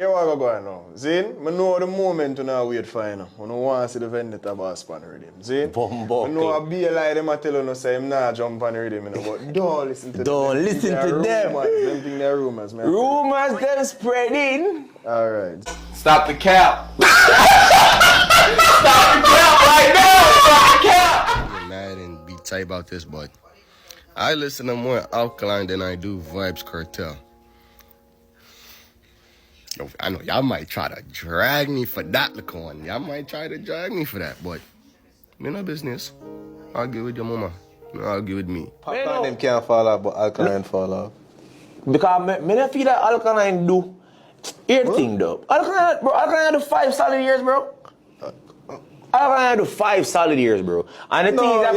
Here what go on now. Zin, I know the moment when I wait for you now. I don't want to see the vendetta boss on the rhythm. Zin, I know a be like them I tell you no say I'm not jump on the rhythm, you know, but don't listen to them. Don't listen to them. Them think they're rumors, man. Rumors them spreading. Alright. Stop the cap. Stop the cap right now. Stop the cap. I'm mad and be tight about this, but I listen to more Alkaline than I do Vibes Cartel. Yo, I know y'all might try to drag me for that, Laquan. Y'all might try to drag me for that, but me no business. I'll give with your mama. No, I'll give with me. Popcorn them can't fall off, but Alkaline fall off. Because me don't feel that Alkaline do everything though. Alkaline do 5 solid years, bro. Alkaline do 5 solid years, bro. And the thing is that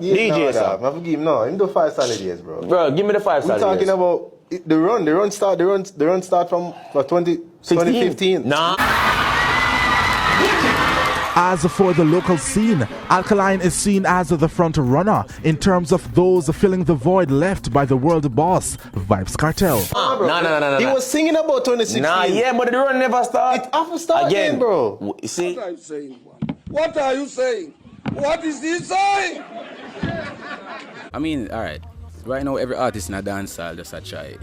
DJ stuff. I forgive him. No, him do 5 solid years, bro. Bro, give me the 5 solid years. We're talking about the run start from 2015. Nah. As for the local scene, Alkaline is seen as the front runner in terms of those filling the void left by the world boss, Vibes Cartel. No. He was singing about 2016. Nah, yeah, but the run never started. It have to start again, bro. You see? What are you saying? What are you saying? What is he saying? I mean, alright. Right now, every artist in a dancehall just a try.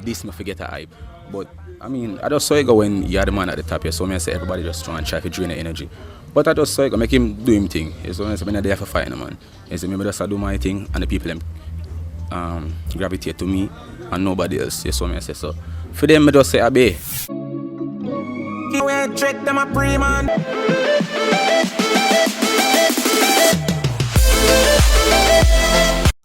This me forget a hype. But, I mean, I just saw it go when you're the man at the top here. So I say everybody just try and try to drain the energy. But I just saw it go make him do him thing. So I say, I'm not there for fighting, man. I say, maybe just do my thing and the people them gravitate to me and nobody else. So I say, so for them, I just say, obey. You ain't trick them a pre-man.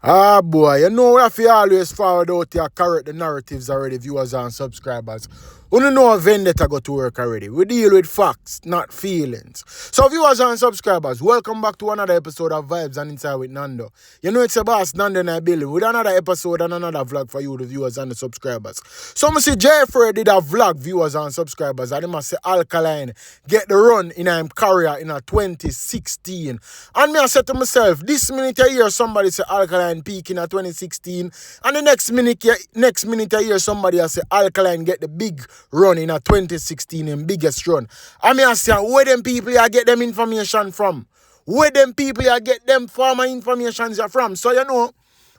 Ah boy, you know we have to always forward out here, correct the narratives already, viewers and subscribers. We don't know a vendetta go to work already. We deal with facts, not feelings. So viewers and subscribers, welcome back to another episode of Vibes and Inside with Nando. You know it's a boss, Nando and I building with another episode and another vlog for you, the viewers and the subscribers. So I see Jaii did a vlog, viewers and subscribers, and they must say Alkaline get the run in a career in a 2016. And me I said to myself, this minute I hear somebody say Alkaline peak in a 2016, and the next minute I hear somebody I say Alkaline get the big run in a 2016 and biggest run. I mean I say, where them people I get them information from? Where them people I get them farmer information from? So you know,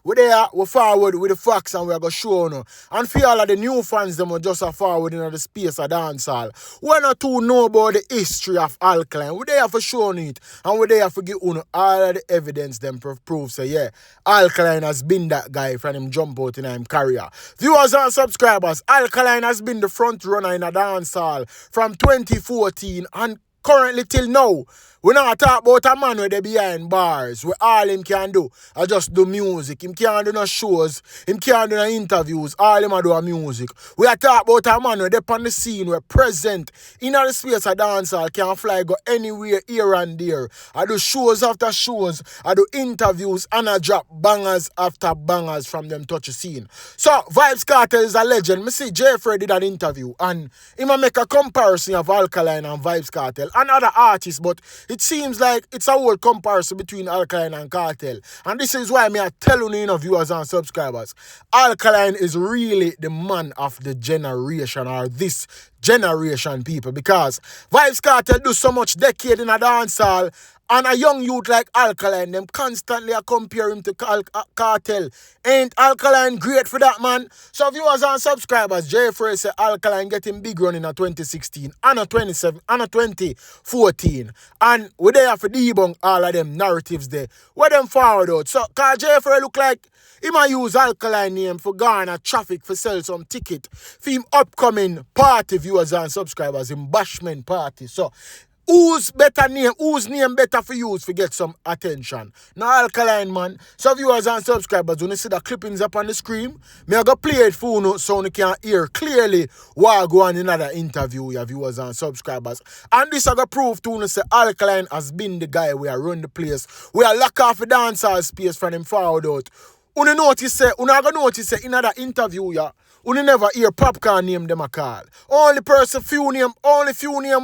we forward with the facts and we are going to show you. And for all of the new fans, them are just a forward in the space of dancehall. We not too know about the history of Alkaline. We there for showing it. And we there for give you all of the evidence them prove say, yeah, Alkaline has been that guy from him jump out in his career. Viewers and subscribers, Alkaline has been the front runner in a dancehall from 2014 and currently till now. We not talk about a man where they behind bars, where all him can do is just do music. Him can't do no shows, him can't do no interviews, all him do a music. We are talk about a man where they on the scene, where present in the space of dancehall, can fly go anywhere here and there. I do shows after shows, I do interviews and I drop bangers after bangers from them touch the scene. So Vibes Cartel is a legend. Me see Jaii did an interview and he might make a comparison of Alkaline and Vibes Cartel and other artists, but it seems like it's a whole comparison between Alkaline and Cartel. And this is why I tell you, viewers and subscribers, Alkaline is really the man of the generation or this generation people, because Vibes Cartel do so much decade in a dancehall. And a young youth like Alkaline, them constantly are comparing him to Cartel. Ain't Alkaline great for that, man? So viewers and subscribers, Jaii say Alkaline getting big run in a 2016 and a 2014. And we there for debunk all of them narratives there. Where them forward out. So, cause Jaii look like he might use Alkaline name for garner traffic for sell some ticket for him upcoming party, viewers and subscribers, in bashment party. So, whose name better for use to get some attention? Now Alkaline, man. So viewers and subscribers, when you see the clippings up on the screen, me I go play it for you so you can hear clearly what go on in another interview, your viewers and subscribers. And this I go prove to you say Alkaline has been the guy where I run the place. We are lock off the dancehall space from him forward out. You notice say in another interview, yeah, you never hear Popcorn name them a call. Only few name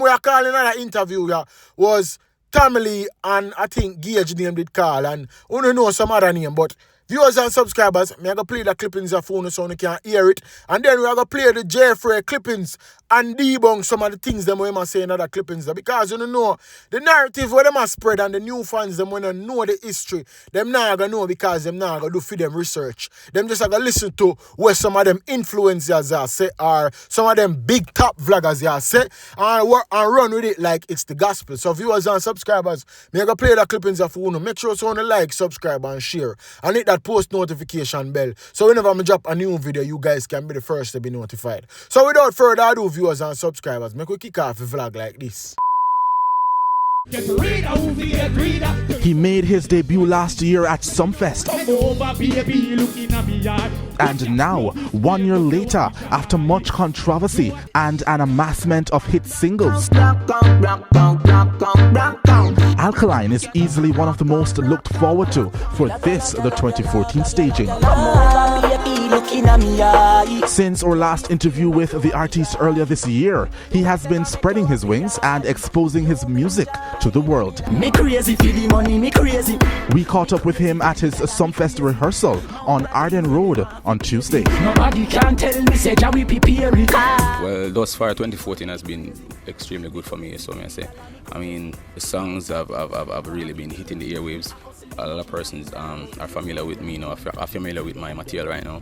we are calling in another interview, yeah, was Tamily and I think Gage name did call, and you know some other name, but viewers and subscribers, me I go play the clippings of phone so you can hear it, and then we are going to play the Jaii clippings and debunk some of the things them we must say in other clippings there. Because you know the narrative where them are spread and the new fans them when they know the history, them not gonna know because them not gonna do for them research. Them just gonna listen to where some of them influencers are say or some of them big top vloggers are say and run with it like it's the gospel. So viewers and subscribers, me gonna play that clippings of you. Make sure you like, subscribe and share. And hit that post notification bell. So whenever I drop a new video, you guys can be the first to be notified. So without further ado, viewers and subscribers, make we kick off a vlog like this. He made his debut last year at Sumfest. And now, 1 year later, after much controversy and an amassment of hit singles, Alkaline is easily one of the most looked forward to for this, the 2014 staging. Since our last interview with the artist earlier this year, he has been spreading his wings and exposing his music to the world. Me crazy for the money, me crazy. We caught up with him at his Sumfest rehearsal on Arden Road on Tuesday. Nobody can tell me, say Jaii prepare it. Well, thus far 2014 has been extremely good for me, so may I say. I mean, the songs have really been hitting the airwaves. A lot of persons are familiar with me, are familiar with my material right now.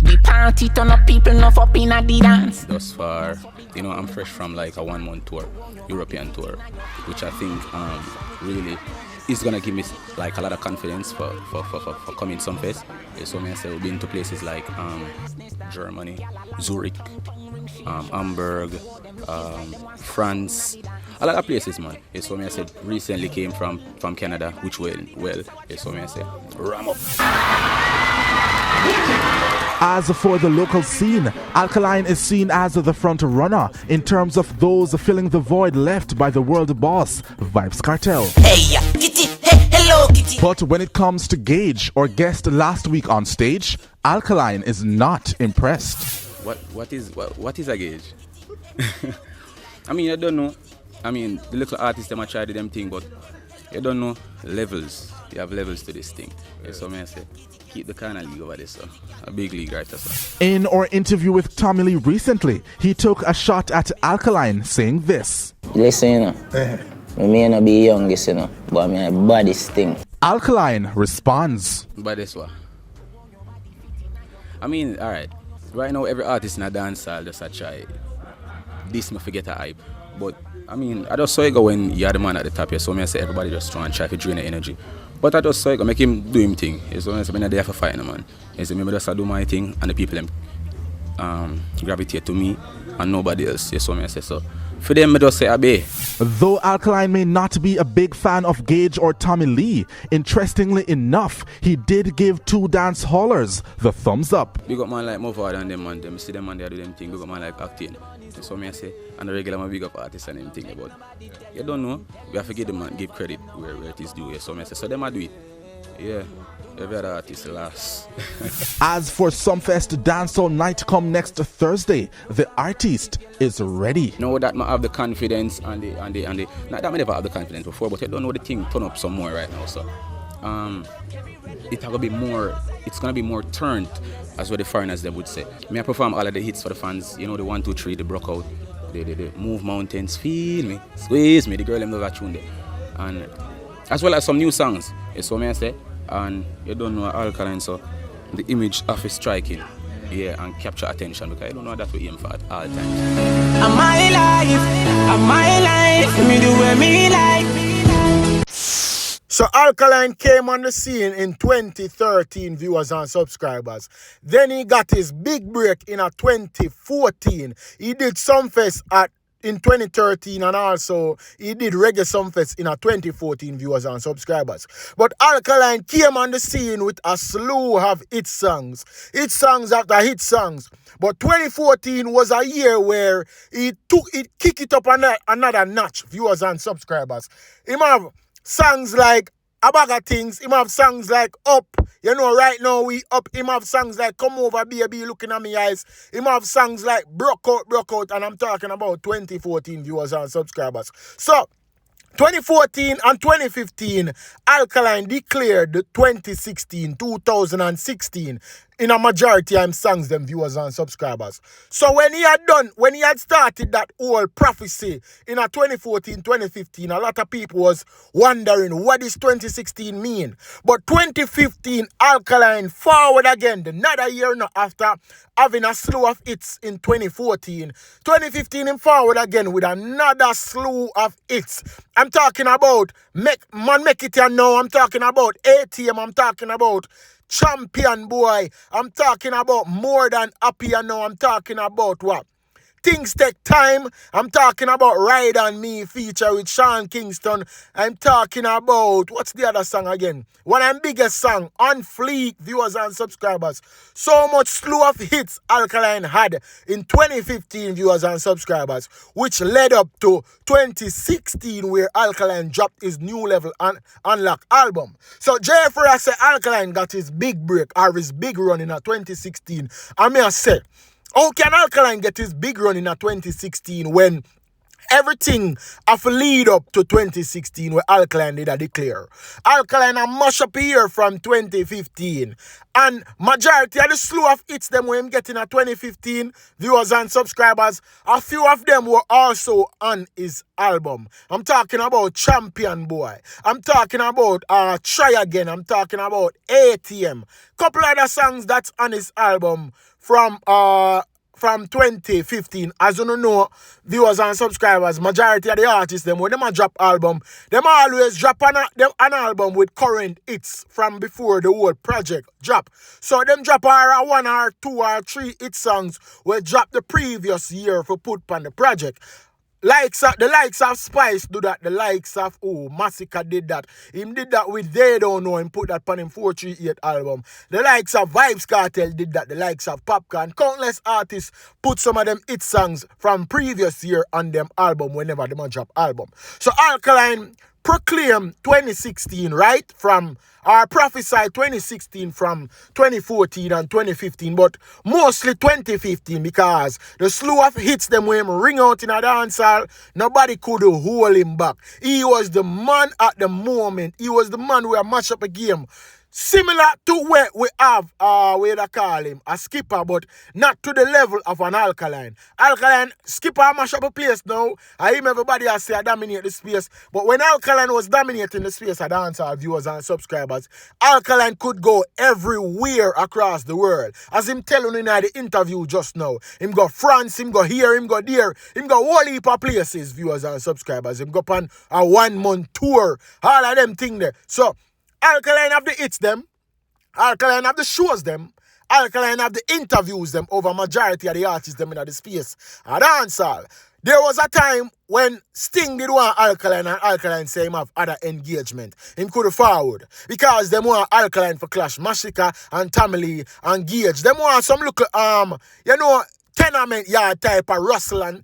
The party turn up, people enough up in the dance. Thus far, I'm fresh from like a 1 month tour, European tour, which I think really is gonna give me like a lot of confidence for coming Sumfest. So may I say we've been to places like Germany, Zurich, Hamburg, France, a lot of places, man. So may I said recently came from Canada, which went well. So may I say ram up. As for the local scene, Alkaline is seen as the front runner in terms of those filling the void left by the world boss, Vybz Cartel. Hey, kitty, hey, hello, kitty. But when it comes to Gage, or guest last week on stage, Alkaline is not impressed. What is a Gage? I mean, I don't know. I mean, the little artists them try to do them thing, but you don't know levels. You have levels to this thing. So may I say, keep the kind of league over this, so a big league right there. So. In our interview with Tommy Lee recently, he took a shot at Alkaline, saying this. Listen, I may not be youngest, but I'm a baddest thing. Alkaline responds. Baddest what? I mean, alright. Right now, every artist in a dancehall just a try. This me forget a hype. But I mean, I just saw it go when you're the man at the top here, so I say everybody just try and try to drain the energy. But I just saw it go make him do him thing. So I'm not there for fighting, man. So maybe just do my thing and the people them gravitate to me and nobody else. So I say so. For them, I just say abe. Though Alkaline may not be a big fan of Gage or Tommy Lee, interestingly enough, he did give two dance hallers the thumbs up. Big up man like Movard and them man, them see them man they do them thing. Big up man like Acting. So I say, and the regular man big up artists and them thing about. You don't know, we have to give them man, give credit where it is due. So I say, so them I do it. Yeah. Every other artist last. As for Sumfest Dancehall night come next Thursday, the artist is ready. Know that I have the confidence and the not that I never have the confidence before, but I don't know the thing turn up some more right now. So it's gonna be more turned, as what the foreigners they would say. I perform all of the hits for the fans, the 1, 2, 3, the broke out, the move mountains, feel me, squeeze me, the girl them love that tune there. And as well as some new songs. So may I say. And you don't know Alkaline, so the image of it striking, and capture attention, because you don't know that we aim for at all times. I'm my life, me do what me like. So Alkaline came on the scene in 2013, viewers and subscribers. Then he got his big break in 2014. He did Sumfest in 2013, and also he did Reggae Sumfest in 2014, viewers and subscribers. But Alkaline came on the scene with a slew of hit songs after hit songs. But 2014 was a year where he kicked it up another notch, viewers and subscribers. He have songs like A Bag of Things, he have songs like Up. Right now we up. Him have songs like Come Over Baby, Looking at Me Eyes. Him have songs like Broke Out, and I'm talking about 2014 viewers and subscribers. So 2014 and 2015, Alkaline declared the 2016 in a majority of songs, them viewers and subscribers. So when he had started that whole prophecy in a 2014, 2015, a lot of people was wondering what does 2016 mean. But 2015, Alkaline forward again, another year now after having a slew of hits in 2014. 2015 him forward again with another slew of hits. I'm talking about Make It Ya Now, I'm talking about ATM, I'm talking about Champion Boy, I'm talking about More Than Happy Ya Now, I'm talking about what? Things Take Time, I'm talking about Ride On Me feature with Sean Kingston, I'm talking about, what's the other song again? One of the biggest song, On Fleek, viewers and subscribers. So much slew of hits Alkaline had in 2015, viewers and subscribers, which led up to 2016 where Alkaline dropped his New Level Unlock album. So Jaii Frais say Alkaline got his big break or his big run in 2016. I may say, how can Alkaline get his big run in 2016 when everything have lead up to 2016 where Alkaline did a declare? Alkaline a mash up a year from 2015. And majority of the slew of hits them when him getting at 2015, viewers and subscribers, a few of them were also on his album. I'm talking about Champion Boy. I'm talking about Try Again. I'm talking about ATM. Couple other songs that's on his album from 2015. As you know, viewers and subscribers, majority of the artists, them when them a drop album, them always drop an album with current hits from before the whole project drop. So them drop one or two or three hit songs will drop the previous year for put on the project. The likes of Spice do that. The likes of Massacre did that. Him did that with They Don't Know. Him put that on him 438 album. The likes of Vybz Cartel did that. The likes of Popcorn. Countless artists put some of them hit songs from previous year on them album whenever they drop album. So Alkaline proclaimed 2016, right? Prophesied 2016 from 2014 and 2015, but mostly 2015 because the slew of hits them when him ring out in a dancehall, nobody could hold him back. He was the man at the moment. He was the man who had matched up a game. Similar to where we have, where they call him, a skipper, but not to the level of an Alkaline. Alkaline, skipper mash up a place now. I hear everybody has say I dominate the space. But when Alkaline was dominating the space, I dance our viewers and subscribers, Alkaline could go everywhere across the world. As him telling in the interview just now, him go France, him go here, him go there, him go whole heap of places, viewers and subscribers. Him go on a 1 month tour, all of them thing there. So, Alkaline have the hits them, Alkaline have the shows them, Alkaline have the interviews them over majority of the artists them in the space. A dancehall. There was a time when Sting did want Alkaline and Alkaline say him have other engagement. Him could forward. Because them want Alkaline for clash Massacre and Tamale and Gage. Them want some look tenement yard type of rustle and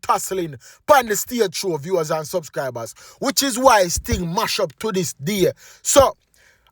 tussling on the stage show, viewers and subscribers, which is why Sting mash up to this day. So,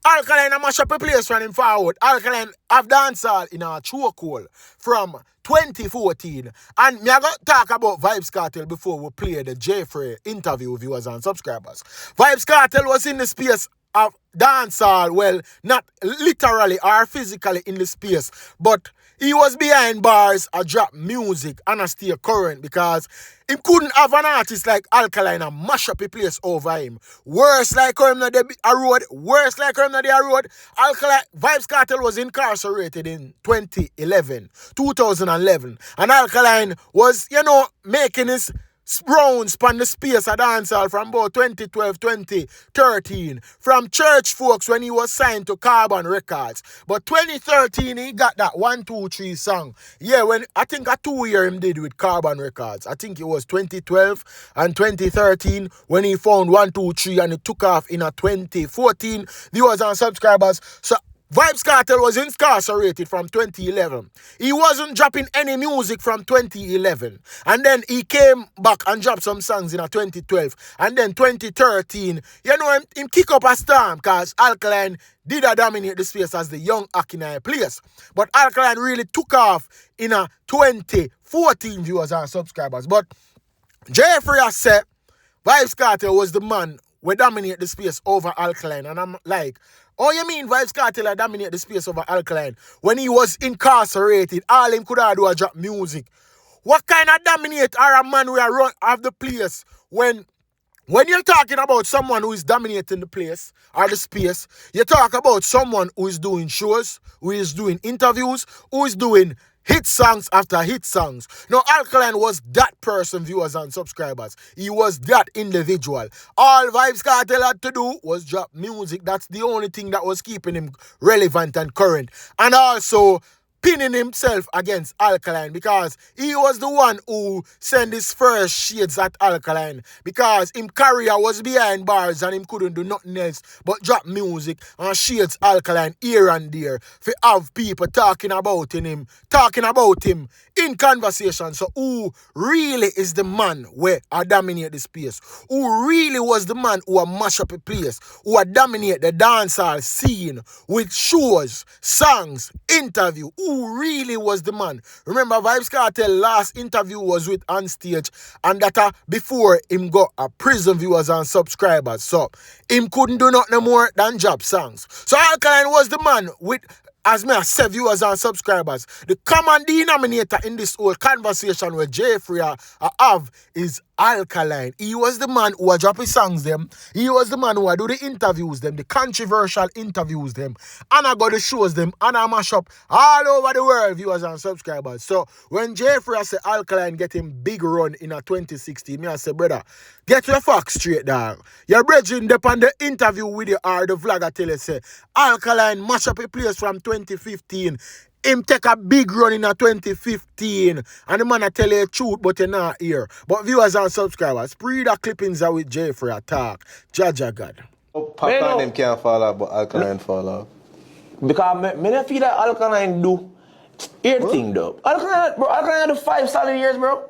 Alkaline mash up a place running forward. Alkaline have dancehall in a chokehold from 2014. And me I got to talk about Vybz Cartel before we play the Jaii Frais interview, viewers and subscribers. Vybz Cartel was in the space of dancehall, well, not literally or physically in the space, but he was behind bars a drop music and a stay current because he couldn't have an artist like Alkaline and mash up a place over him. Worse like him na the road, worse like him na the road. Alkaline, Vybz Cartel was incarcerated in 2011. And Alkaline was, making his rounds span the space of dancehall from about 2012, 2013. From church folks when he was signed to Carbon Records. But 2013 he got that 1, 2, 3 song. Yeah, when I think a 2 year him did with Carbon Records. I think it was 2012 and 2013 when he found 1, 2, 3 and it took off in a 2014. Viewers and subscribers. So Vybz Cartel was incarcerated from 2011. He wasn't dropping any music from 2011. And then he came back and dropped some songs in 2012. And then 2013, him kick up a storm because Alkaline did dominate the space as the young Akinai place. But Alkaline really took off in 2014, viewers and subscribers. But Jaii Frais said Vybz Cartel was the man we dominate the space over Alkaline. And I'm like, oh, you mean Vybz Cartel dominate the space over Alkaline? When he was incarcerated, all him could do was drop music. What kind of dominate are a man who run of the place when you're talking about someone who is dominating the place or the space, you talk about someone who is doing shows, who is doing interviews, who is doing hit songs after hit songs. Now, Alkaline was that person, viewers and subscribers. He was that individual. All Vybz Cartel had to do was drop music. That's the only thing that was keeping him relevant and current. And also pinning himself against Alkaline because he was the one who sent his first shades at Alkaline because his career was behind bars and him couldn't do nothing else but drop music and shades Alkaline here and there for have people talking about him in conversation. So who really is the man where I dominate the space? Who really was the man who mash up a place? Who dominate the dancehall scene with shows, songs, interview? Who really was the man? Remember, Vybz Cartel last interview was with On Stage, and that before him got a prison, viewers and subscribers. So him couldn't do nothing more than drop songs. So Alkaline was the man with, as me I said, viewers and subscribers, the common denominator in this whole conversation with Jaii have is Alkaline. He was the man who drop his songs them. He was the man who do the interviews them, the controversial interviews them, and I got the shows them, and I mash up all over the world, viewers and subscribers. So when Jaii say Alkaline get him big run in a 2016, me I say, brother, get your facts straight, dog. Your brethren on the interview with you or the vlogger tell you say Alkaline mash up a place from 2015. Him take a big run in a 2015. And the man I tell you the truth, but you're not here. But viewers and subscribers, pre the clippings are with Jaii talk. Jaja God. Popcorn them can't fall off, but Alkaline fall off. Because me feel like Alkaline do everything though. Alkaline do 5 solid years, bro.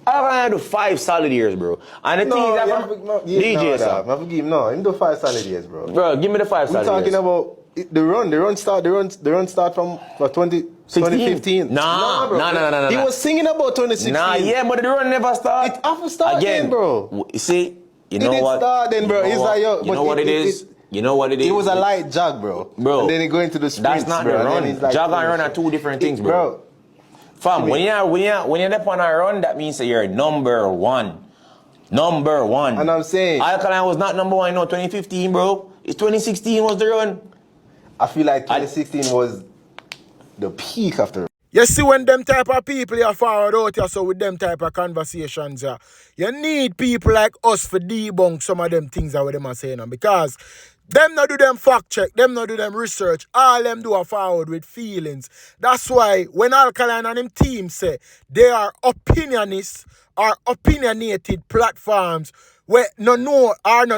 Alkaline do 5 solid years, bro. And the thing is that DJ sir. I forgive him, no. Him do 5 solid years, bro. Bro, give me the 5 solid years. We're talking about the run start from 2015. Nah. He was singing about 2016. Nah, yeah, but the run never started. It have to start again, bro. You see, you know it didn't what? Start then, bro. You know what it is? You know what it is? It was a light jog, bro. And then he go into the sprints, that's not bro. the run. Like, jog and run are 2 different things, bro. Fam, when you're up on a run, that means that you're number 1. Number 1. And I'm saying Alkaline was not number 1 in 2015, bro. It's 2016 was the run. I feel like 2016 was the peak after. You see when them type of people are forward out here, so with them type of conversations, you need people like us for debunk some of them things that them are saying. Because them not do them fact check, them not do them research, all them do are forward with feelings. That's why when Alkaline and him team say they are opinionists or opinionated platforms where no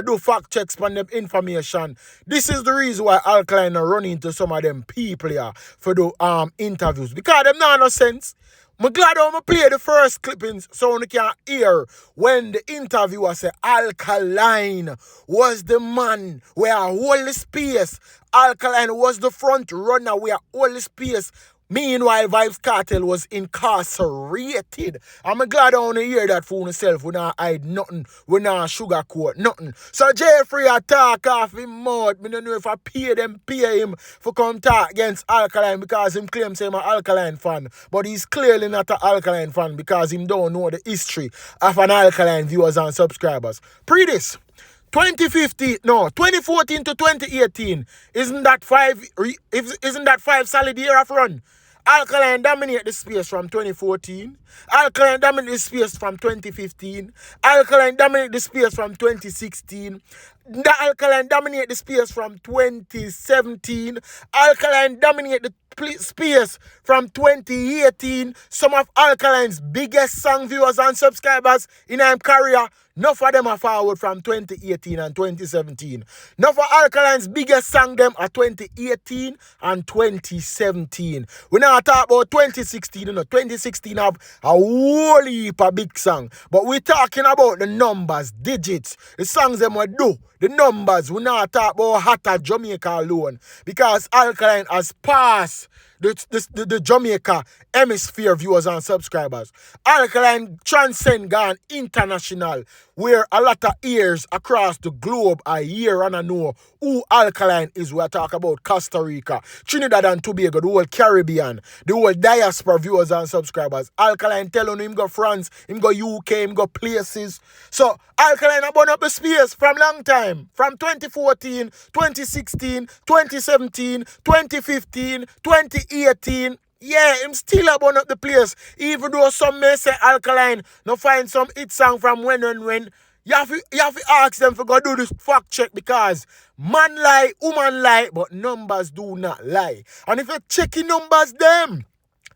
do fact checks on them information. This is the reason why Alkaline are running into some of them people here for the interviews. Because them not no sense. I'm glad I'm play the first clippings so you can hear when the interviewer say Alkaline was the man where hold the space. Alkaline was the front runner where hold the space. Meanwhile, Vybz Cartel was incarcerated. I'm glad I want to hear that for myself. We not hide nothing. We not sugarcoat nothing. So Jaii talk off him mouth. I don't know if I pay him for come talk against Alkaline because him claims he's an Alkaline fan. But he's clearly not an Alkaline fan because he don't know the history of an Alkaline viewers and subscribers. Pre this. 2014 to 2018, isn't that 5 solid year of run? Alkaline dominate the space from 2014. Alkaline dominate the space from 2015. Alkaline dominate the space from 2016. The Alkaline dominate the space from 2017. Alkaline dominate the space from 2018. Some of Alkaline's biggest song viewers and subscribers in our career, enough of them are forward from 2018 and 2017. Enough of Alkaline's biggest song them are 2018 and 2017. We now talk about 2016. 2016 have a whole heap of big song. But we're talking about the numbers, digits, the songs them we do. The numbers, we now talk about Hotter Jamaica alone. Because Alkaline has passed the Jamaica hemisphere viewers and subscribers. Alkaline transcend gone international, where a lot of ears across the globe are here and I know who Alkaline is. We talk about Costa Rica, Trinidad and Tobago, the whole Caribbean, the whole diaspora viewers and subscribers. Alkaline telling him go France, him go UK, him go places. So Alkaline abon up the space from long time, from 2014, 2016, 2017, 2015, 2018. Yeah, him still abon up the place. Even though some may say Alkaline no find some hit song from when. You have to ask them for go do this fact check because man lie, woman lie, but numbers do not lie. And if you check the numbers them,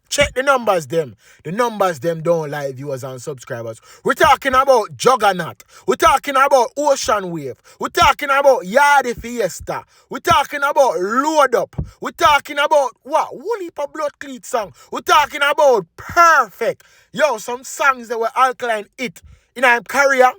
check the numbers them. The numbers them don't lie, viewers and subscribers. We're talking about Juggernaut. We're talking about Ocean Wave. We're talking about Yardy Fiesta. We're talking about Load Up. We're talking about what? One heap of blood cleat song. We're talking about Perfect. Yo, some songs that were Alkaline hit in our career.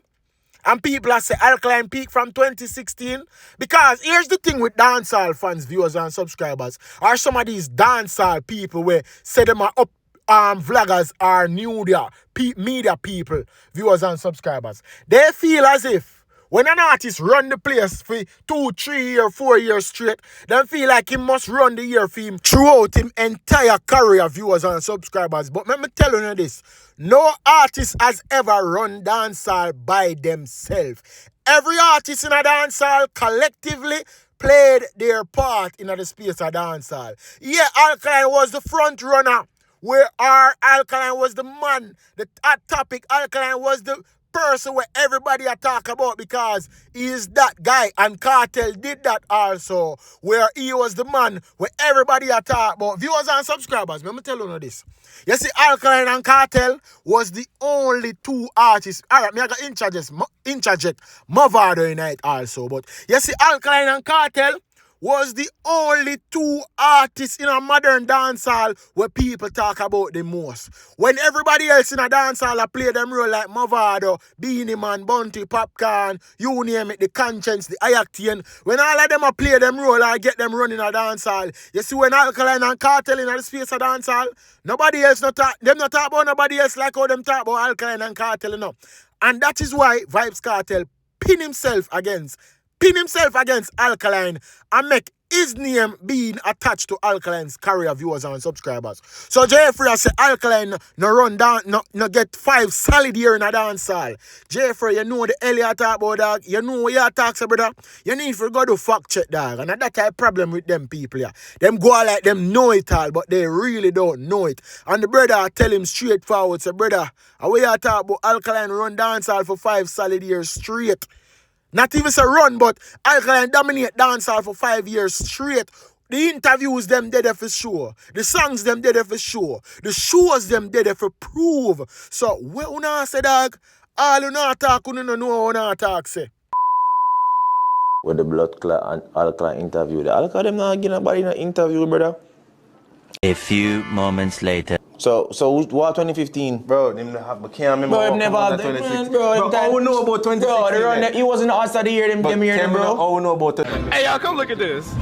And people are say Alkaline peak from 2016. Because here's the thing with dancehall fans, viewers and subscribers. Are some of these dancehall people where say them are up vloggers are media people, viewers and subscribers. They feel as if when an artist run the place for 2, 3 or 4 years straight, they feel like he must run the year for him throughout his entire career, viewers and subscribers. But let me tell you this. No artist has ever run dancehall by themselves. Every artist in a dancehall collectively played their part in the space of dancehall. Yeah, Alkaline was the front runner, where Alkaline was the man, the hot topic. Alkaline was the person where everybody are talk about because he is that guy, and Cartel did that also, where he was the man where everybody are talk about. Viewers and subscribers, let me tell you this. You see, Alkaline and Cartel was the only 2 artists. Alright, me I got interject Mavado in it also, but you see, Alkaline and Cartel was the only 2 artists in a modern dancehall where people talk about the most. When everybody else in a dancehall play them role like Mavado, Beanie Man, Bunty, Popcorn, you name it, the Conscience, the Ayactian, when all of them play them role I get them running a dancehall, you see when Alkaline and Cartel in the space of dancehall, nobody else not talk about nobody else like how them talk about Alkaline and Cartel, you know. And that is why Vybz Cartel pin himself against Alkaline and make his name being attached to Alkaline's career, viewers and subscribers. So Jeffrey say Alkaline no run down, no get 5 solid year in a dancehall. Jeffrey, you know the hell you talk about, dog. You know what you talk about, brother. You need to go to fact check, dog. And that's a problem with them people, yeah. Them go like them know it all, but they really don't know it. And the brother tell him straightforward, say, brother, how you talk about Alkaline run dancehall for 5 solid years straight? Not even a run, but Alkaline dominate dancehall for 5 years straight. The interviews them did for sure. The songs them did for sure. The shows them did for prove. So what you not say, dog? All you not talk, you don't know what you not talk, say. With the blood clot and Alkaline interview. The Alkaline them not getting nobody in an interview, brother. A few moments later. So what 2015? Bro, them have, I can't remember. Bro, never 2016. Bro, how we know about 2016? Bro, he wasn't the All-Star of the year, them year, bro. How we know about it? Hey, y'all, come look at this.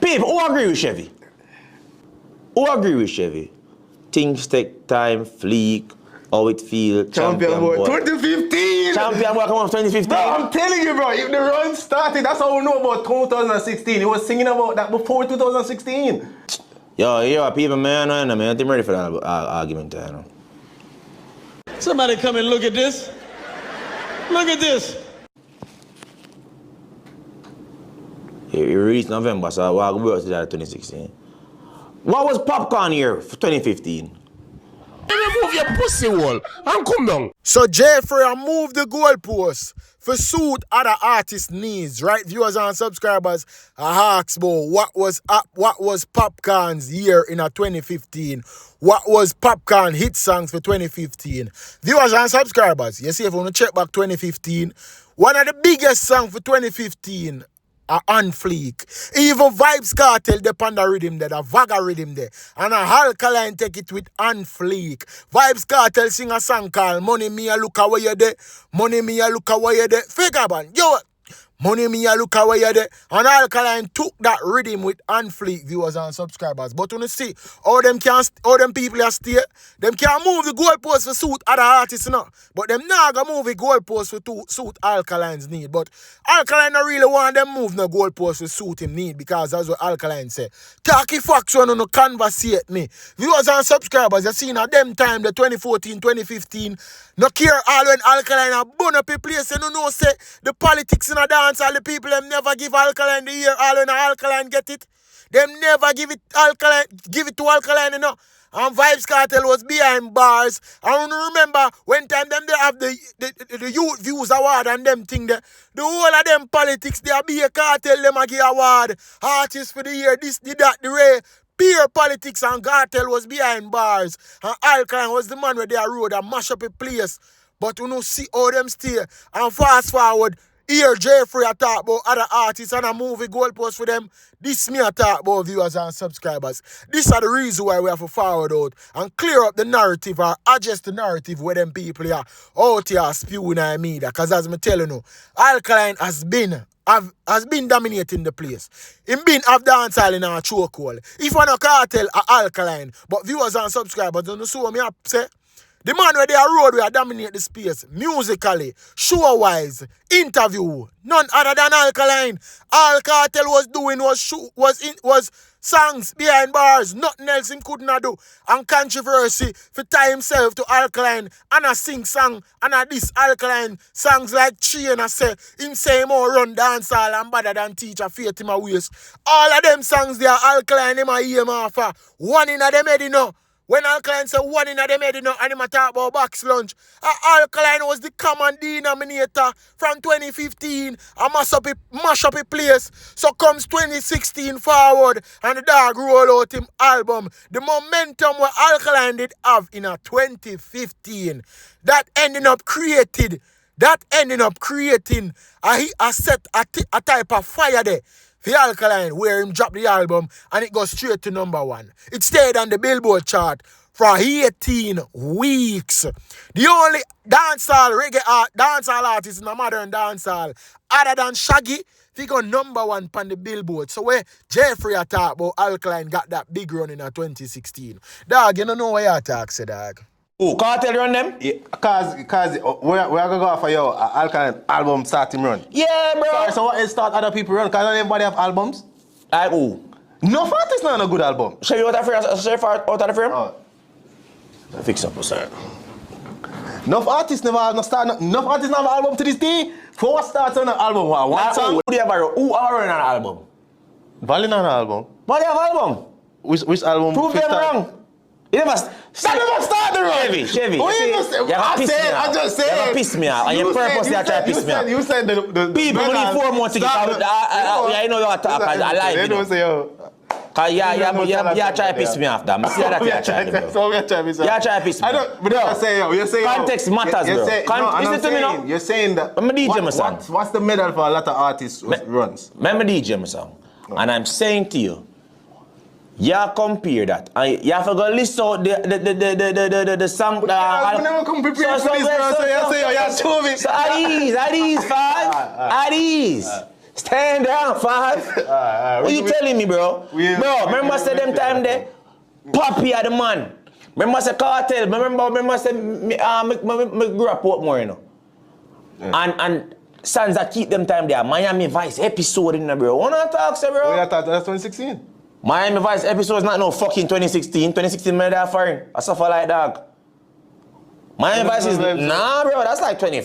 People, who agree with Chevy? Who agree with Chevy? Things take time, fleek, how it feel. Champion boy. 2015! Champion boy, come on, 2015. Bro, I'm telling you, bro, if the run started, that's how we know about 2016. He was singing about that before 2016. Yo, people, man, I'm ready for that argument, you know. Somebody come and look at this. Look at this. You reached November, so I'll go to that 2016. What was Popcorn here for 2015? Move your pussy wall and come down. So Jeffrey move the goalpost for suit other artists' needs, right? Viewers and subscribers, I ask about what was Popcorn's year in a 2015? What was Popcorn hit songs for 2015? Viewers and subscribers, you see if you want to check back 2015, one of the biggest songs for 2015 are on fleek. Even Vybz Cartel depend on rhythm there, the Vaga rhythm there. And a Alkaline take it with on fleek. Vybz Cartel sing a song called Money Me a Look Away You There. Money Me a Look Away You There. Figure man, yo, Money me a look away you there. And Alkaline took that rhythm with Unfleek viewers and subscribers. But when you see how them people are stay, them can't move the goalpost for suit other artists, you know. But them not gonna move the goalpost for suit Alkaline's need. But Alkaline don't really want them move no goalpost for suit him need, because that's what Alkaline say. Talky facts when you conversate me. Viewers and subscribers, you seen at them time, the 2014, 2015, no care all when Alkaline a bun up a place, you know say the politics in a dance, all the people them never give Alkaline the ear, all when Alkaline get it. Them never give it to Alkaline, you know. And Vibes Cartel was behind bars. I remember when time them they have the Youth Views Award and them thing there. The whole of them politics, they be a cartel, them a give award. Artists for the year, this, the that, the ray. Pure politics and Cartel was behind bars. And Alkaline was the man where they rode and mash up a place. But you know, see how them stay. And fast forward, here Jeffrey a talk about other artists and a movie goalpost for them. This me a talk about viewers and subscribers. These are the reason why we have to forward out and clear up the narrative or adjust the narrative where them people are out here spewing in media. Because as me telling you, Alkaline has been dominating the place. Him been have dancehall in our chokehold. If I no Cartel or Alkaline, but viewers and subscribers don't know what me up say. The man where they are road where dominate the space musically, show-wise, interview, none other than Alkaline. All Cartel was doing was songs behind bars, nothing else him could not do. And controversy for tie himself to Alkaline and a sing song and a this Alkaline songs like Chain and say him say more run dancehall and better than teacher faith him a waste. All of them songs there Alkaline him a hear off. One in a them head, you know. When Alkaline say one in them head, you know, and him a talk about box lunch. Alkaline was the common denominator from 2015 and mash up a place. So comes 2016 forward and the dog roll out him album. The momentum what Alkaline did have in a 2015, that ending up creating a set a type of fire there. The Alkaline, where him drop the album and it goes straight to #1. It stayed on the Billboard chart for 18 weeks. The only dancehall artist in the modern dancehall, other than Shaggy, he got #1 on the Billboard. So where Jeffrey talk about Alkaline got that big run in 2016. Dog, you don't know what you talk, say dog. Oh, Cartel run them? Yeah, cause we are gonna go for your Alkaline album starting run. Yeah, bro. Sorry, so what start other people run? Cause not everybody have albums. Like who? No artist not a good album. Show you out of the frame? Oh. Fix up, sir. Enough artists never have enough artists never have an album to this day. 4 starts on an album. One song. Who are running an album? Valley not an album. Valley have album. Which album? Prove them wrong. You never start the run. Chevy. I just said. You have piss me off. And you purposely try to piss me off. You said the people need 4 months to get out. I know you are talking. I like it. They don't say, yo. Cause you try to piss me off, damn. See that you try to, bro. So we are trying to piss me off. You try to piss me off. I don't, but I say, yo, you're saying... Context matters, bro. Listen to me now. You're saying that... I'm a DJ, my son. What's the medal for a lot of artists runs? I'm a DJ, my son. And I'm saying to you, you compare that. And you have to go list out the song that... I never come prepared for this, bro. So you say, yo, show me. So at these, five. At these. Stand down, five. What you telling me, bro? Bro, remember say them time there? Poppy are the man. Remember say Cartel. Remember say me grew up more, you know. Yeah. And Sons that keep them time there. Miami Vice episode in there, bro. Wanna talk, say, bro? Yeah, that's 2016. Miami Vice episode is not no fucking 2016. 2016 made that foreign. I suffer like dog. Miami Vice is nah, bro. That's like 20.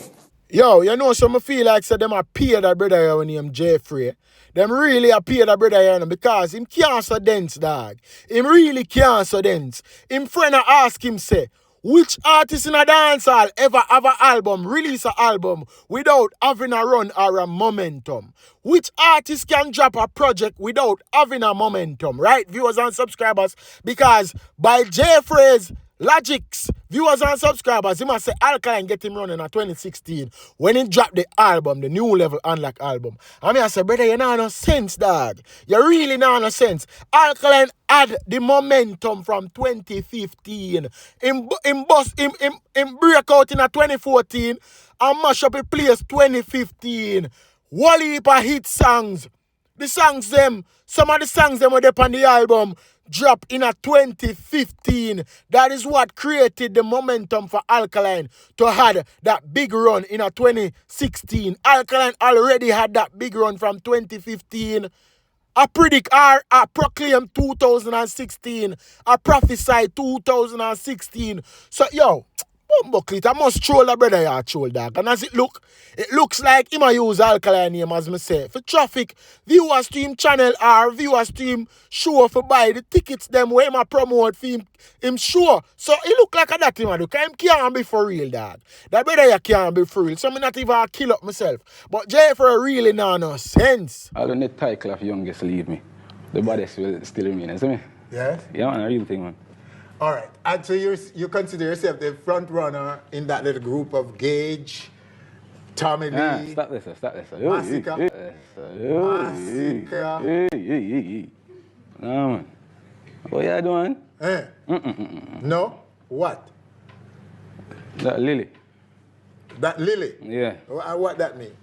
Yo, you know, some feel like say them a pay that brother here when him Jeffrey. Them really a pay that brother here because him can't so dance, dog. Him really can't so dance. Him friend ask him say, which artist in a dancehall ever have an album, release an album without having a run or a momentum? Which artist can drop a project without having a momentum, right, viewers and subscribers? Because by Jeffrey's logics, viewers and subscribers, he must say Alkaline get him running in 2016 when he dropped the album, the New Level Unlock album. I mean, I say, brother, you know no sense, dog. You really know no sense. Alkaline had the momentum from 2015. Him break out in 2014 and mash up a place 2015. whole heap of hit songs. The songs them, some of the songs them were up on the album drop in a 2015. That is what created the momentum for Alkaline to had that big run in a 2016. Alkaline already had that big run from 2015. I predict I proclaim 2016. I prophesy 2016. So yo, Bumbleclit, I must troll the brother here, troll dog. And as it looks like him a use Alkaline name as me say. For traffic, viewers to him channel or viewers to him show for buy the tickets them where him a promote for him show. So it look like a that him a do. Cause him can't be for real, dog. That brother here can't be for real. So me not even a kill up myself. But Jaii for really no sense. I'll let the title of youngest leave me. The baddest will still remain, you see me? Yes? Yeah, man, a real thing, man. All right. And so you consider yourself the front runner in that little group of Gage, Tommy Lee. Stop this. Massacre. No, man. What you doing? No? What? That Lily. That Lily? Yeah. What that mean?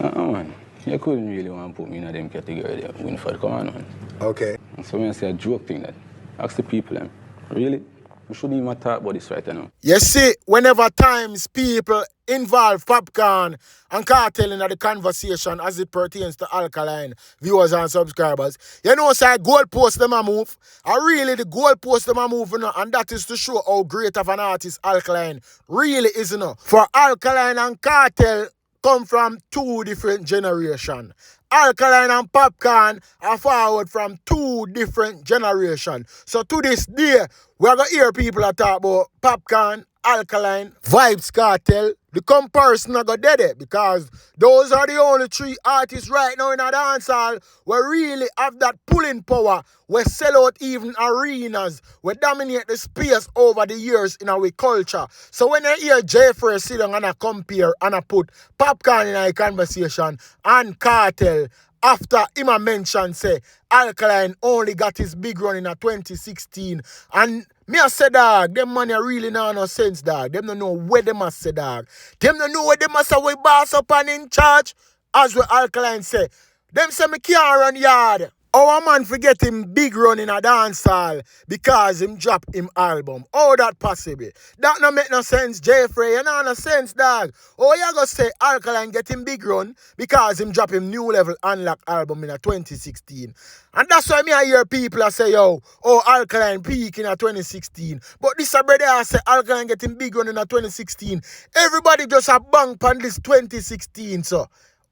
No, man. You couldn't really want to put me in them category there. Winford, come on, man. Okay. So when I say a joke thing that, ask the people, them. Really? We shouldn't even talk about this right now. You see, whenever times people involve Popcorn and Cartel in the conversation as it pertains to Alkaline viewers and subscribers, you know, say goalpost them a move. And really, the goalpost them a move, you know, and that is to show how great of an artist Alkaline really is, you know. For Alkaline and Cartel come from two different generations. Alkaline and Popcorn are forward from two different generations. So to this day, we're going to hear people that talk about Popcorn, Alkaline, Vybz Cartel. The comparison are going to dead because those are the only three artists right now in a dancehall where really have that pulling power, where sell out even arenas, where dominate the space over the years in our culture. So when I hear Frais sit down and I compare and I put Popcorn in a conversation and Cartel, after him a mention say Alkaline only got his big run in a 2016. And me a say dog, them money really no sense dog. Them don't know where them must say dog. Them don't know where them must say we boss up and in charge. As what Alkaline say. Them say me can't run yard. Our man forget him big run in a dancehall because him drop him album. How that possible? That no make no sense, Jeffrey. You know no sense, dog. Oh, you go say Alkaline get him big run because him drop him New Level Unlock album in a 2016. And that's why me I hear people say, yo, oh, Alkaline peak in a 2016. But this a brother I say Alkaline get him big run in a 2016. Everybody just a bang pan this 2016, so.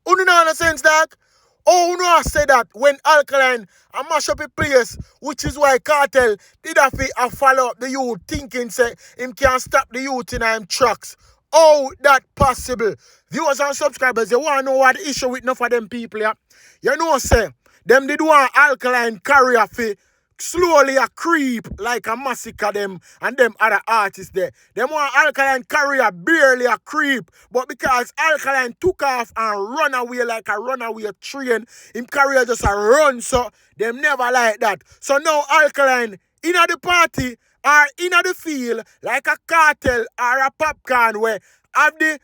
You know no sense, dog? Oh, no, I say that when Alkaline a mash up a place, which is why Cartel did have to follow up the youth, thinking say him can't stop the youth in him tracks. Oh, that possible. Viewers and subscribers, you want to know what the issue with enough of them people, yeah? You know, say, them did want Alkaline carry a fee slowly a creep like a massacre them and them other artists there. Them want Alkaline career barely a creep, but because Alkaline took off and run away like a runaway train, him career just a run, so them never like that. So now Alkaline in the party or in the field like a Cartel or a Popcorn where have the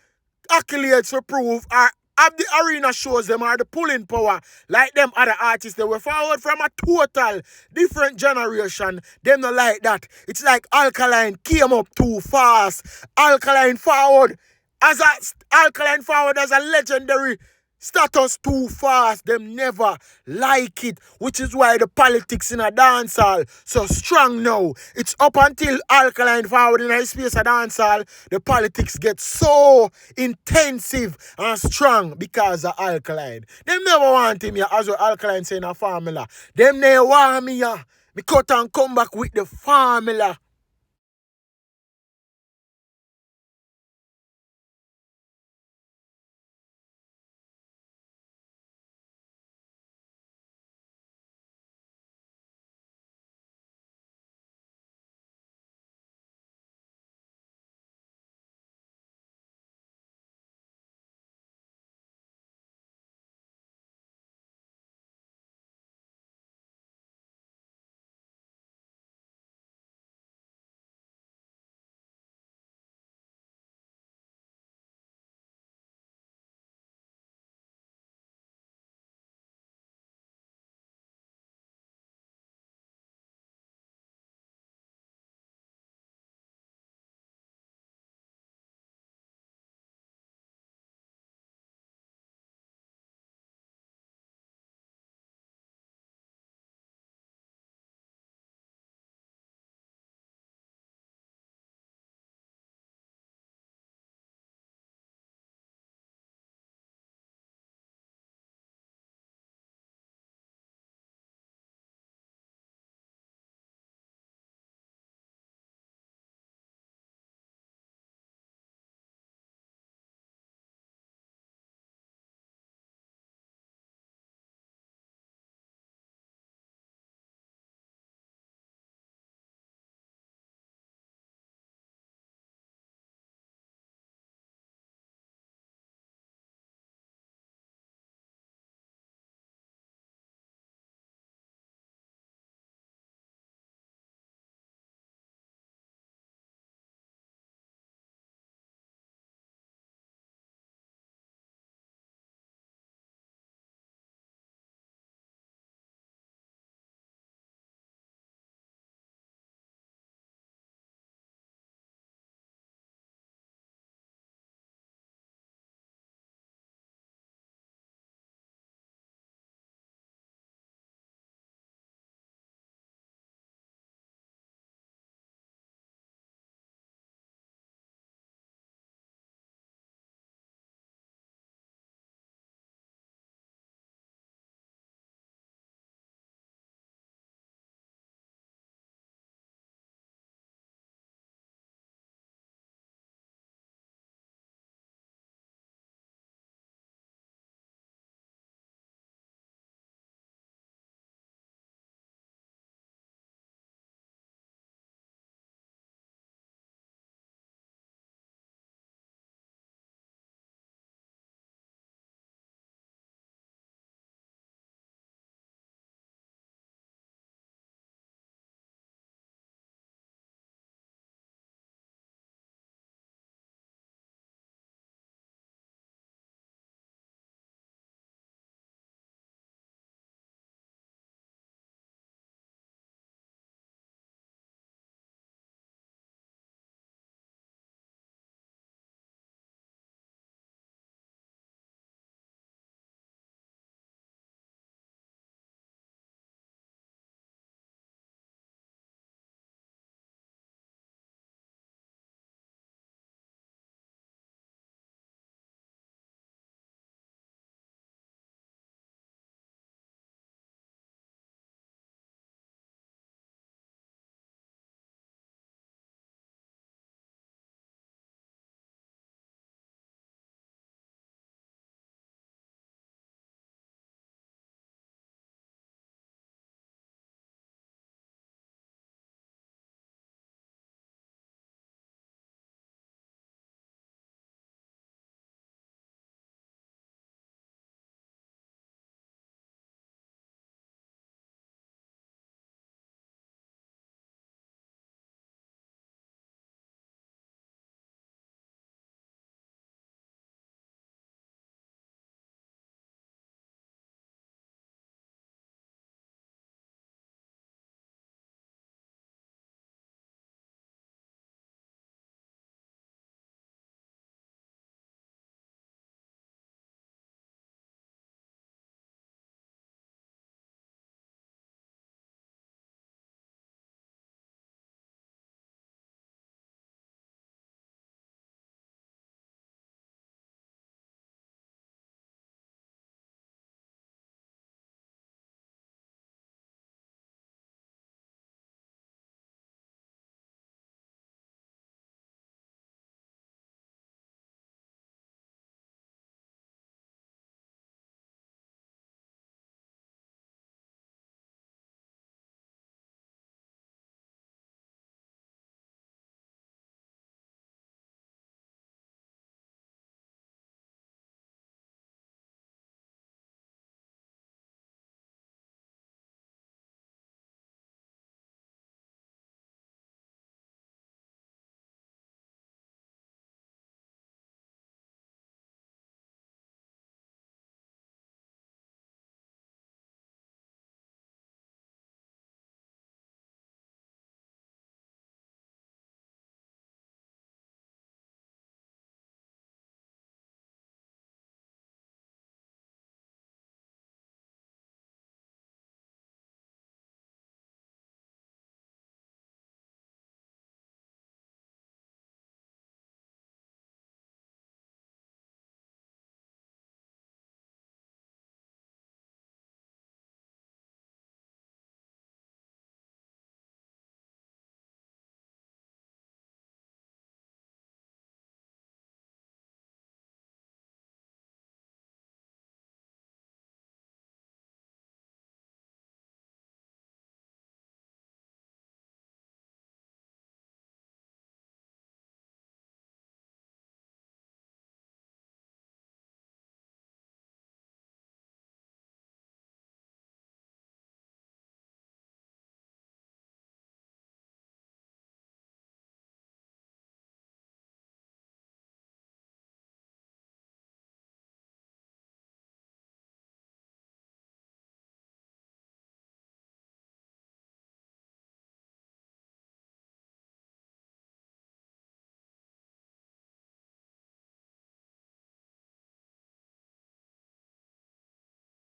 accolades to prove or have the arena shows them are the pulling power like them other artists. They were forward from a total different generation. Them not like that. It's like Alkaline came up too fast. Alkaline forward as a legendary status too fast. Them never like it, which is why the politics in a dancehall so strong now. It's up until Alkaline forward in a space of dancehall, the politics get so intensive and strong because of Alkaline. Them never want him here, as well Alkaline saying a formula. Them never want me here. Me cut and come back with the formula.